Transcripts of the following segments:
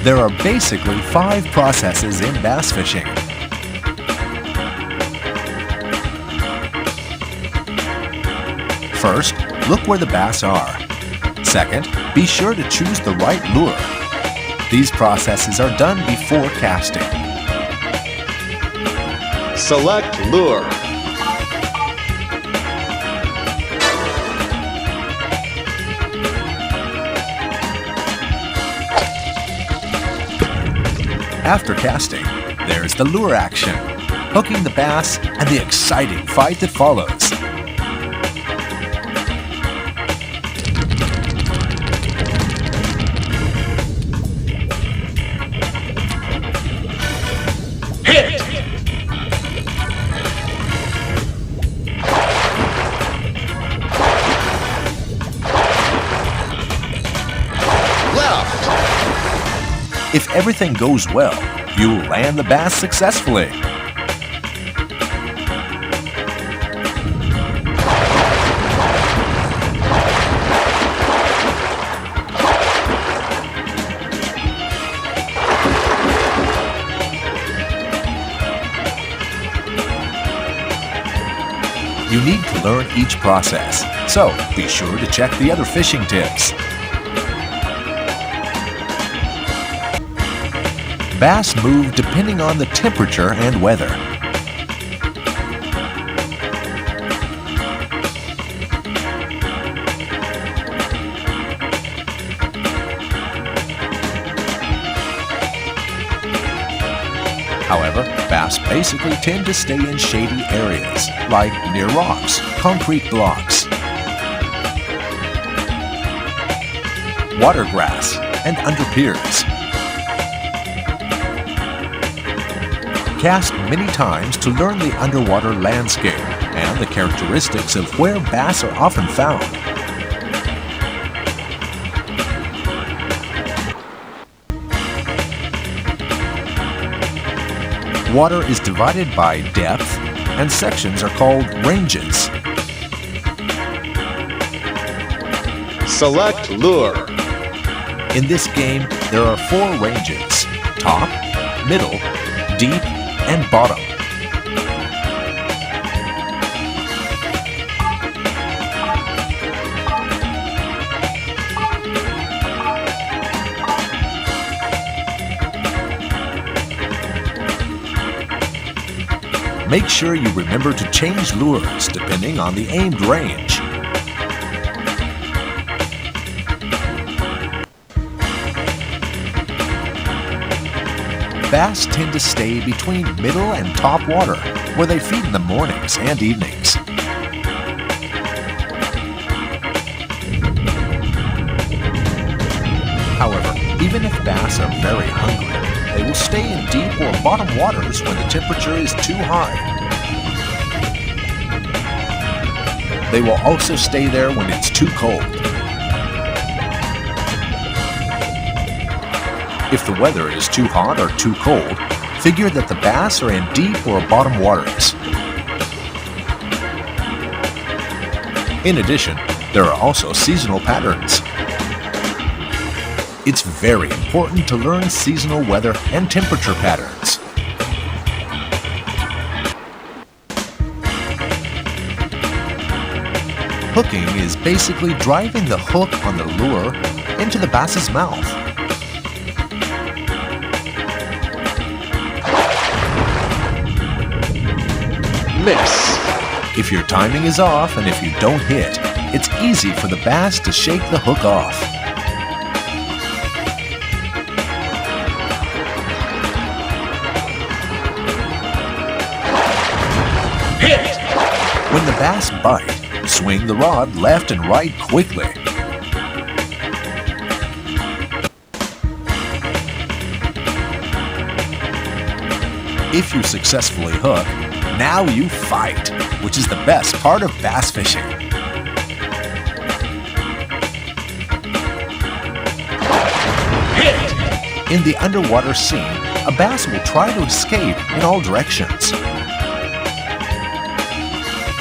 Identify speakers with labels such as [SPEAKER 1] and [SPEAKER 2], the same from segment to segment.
[SPEAKER 1] There are basically 5 processes in bass fishing. First, look where the bass are. Second, be sure to choose the right lure. These processes are done before casting.
[SPEAKER 2] Select lure.
[SPEAKER 1] After casting, there's the lure action, hooking the bass, and the exciting fight that follows.
[SPEAKER 2] Hit! Left!
[SPEAKER 1] If everything goes well, you'll land the bass successfully. You need to learn each process, so be sure to check the other fishing tips. Bass move depending on the temperature and weather. However, bass basically tend to stay in shady areas, like near rocks, concrete blocks, water grass, and under piers. Cast many times to learn the underwater landscape and the characteristics of where bass are often found. Water is divided by depth, and sections are called ranges.
[SPEAKER 2] Select lure.
[SPEAKER 1] In this game, there are 4 ranges: top, middle, deep, and bottom. Make sure you remember to change lures depending on the aimed range. Bass tend to stay between middle and top water, where they feed in the mornings and evenings. However, even if bass are very hungry, they will stay in deep or bottom waters when the temperature is too high. They will also stay there when it's too cold. If the weather is too hot or too cold, figure that the bass are in deep or bottom waters. In addition, there are also seasonal patterns. It's very important to learn seasonal weather and temperature patterns. Hooking is basically driving the hook on the lure into the bass's mouth.
[SPEAKER 2] Miss.
[SPEAKER 1] If your timing is off and if you don't hit, it's easy for the bass to shake the hook off.
[SPEAKER 2] Hit!
[SPEAKER 1] When the bass bite, swing the rod left and right quickly. If you successfully hook, now you fight, which is the best part of bass fishing.
[SPEAKER 2] Hit!
[SPEAKER 1] In the underwater scene, a bass will try to escape in all directions.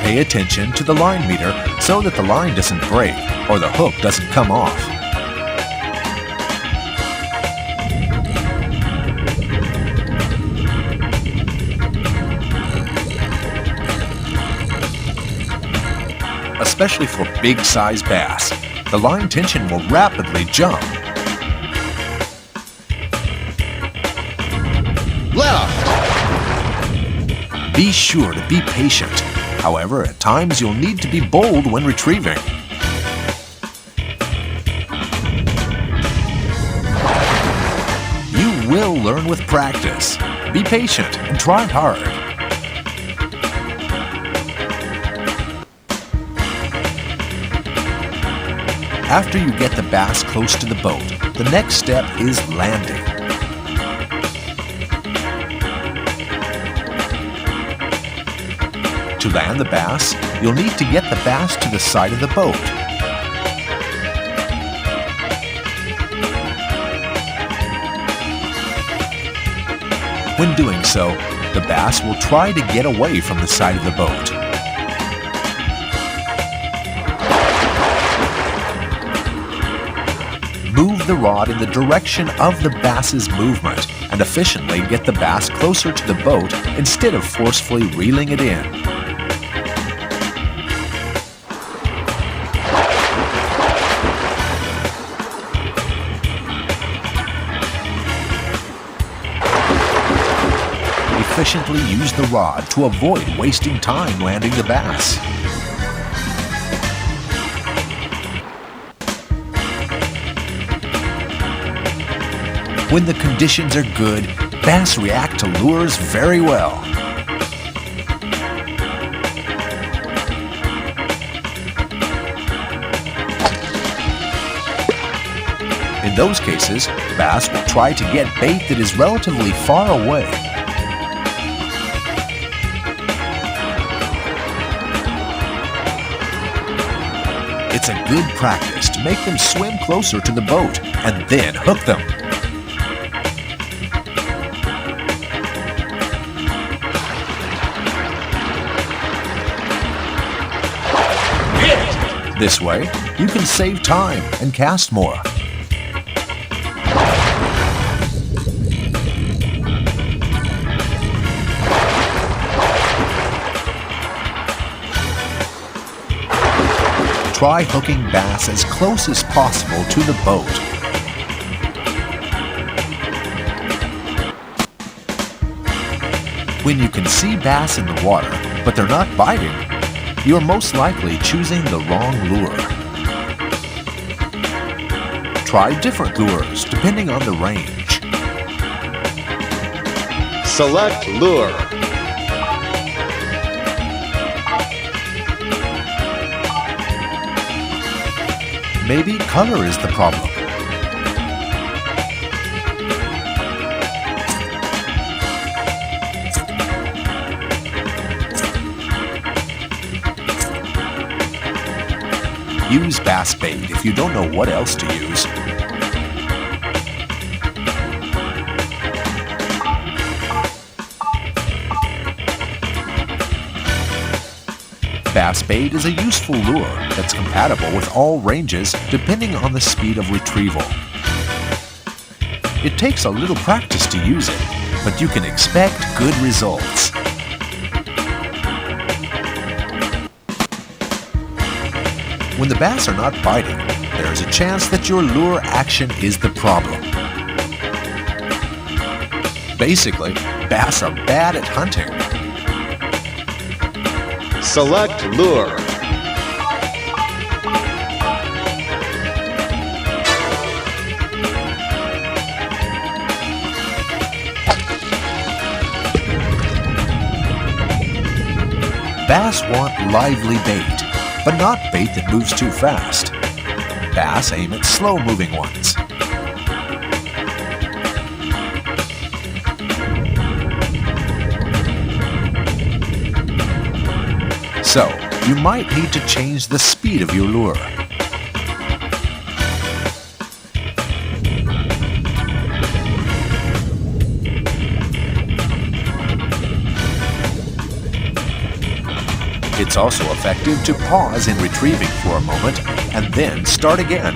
[SPEAKER 1] Pay attention to the line meter so that the line doesn't break or the hook doesn't come off. especially for big-size bass. The line tension will rapidly jump.
[SPEAKER 2] Left.
[SPEAKER 1] Be sure to be patient. However, at times you'll need to be bold when retrieving. You will learn with practice. Be patient and try hard. After you get the bass close to the boat, the next step is landing. To land the bass, you'll need to get the bass to the side of the boat. When doing so, the bass will try to get away from the side of the boat. Move the rod in the direction of the bass's movement and efficiently get the bass closer to the boat instead of forcefully reeling it in. Efficiently use the rod to avoid wasting time landing the bass. When the conditions are good, bass react to lures very well. In those cases, bass will try to get bait that is relatively far away. It's a good practice to make them swim closer to the boat and then hook them.
[SPEAKER 2] Hit.
[SPEAKER 1] This way, you can save time and cast more. Try hooking bass as close as possible to the boat. When you can see bass in the water, but they're not biting, you're most likely choosing the wrong lure. Try different lures depending on the range.
[SPEAKER 2] Select lure.
[SPEAKER 1] Maybe color is the problem. Use bass bait if you don't know what else to use. Bass bait is a useful lure that's compatible with all ranges depending on the speed of retrieval. It takes a little practice to use it, but you can expect good results. When the bass are not biting, there is a chance that your lure action is the problem. Basically, bass are bad at hunting.
[SPEAKER 2] Select lure.
[SPEAKER 1] Bass want lively bait, but not bait that moves too fast. Bass aim at slow-moving ones. So, you might need to change the speed of your lure. It's also effective to pause in retrieving for a moment and then start again.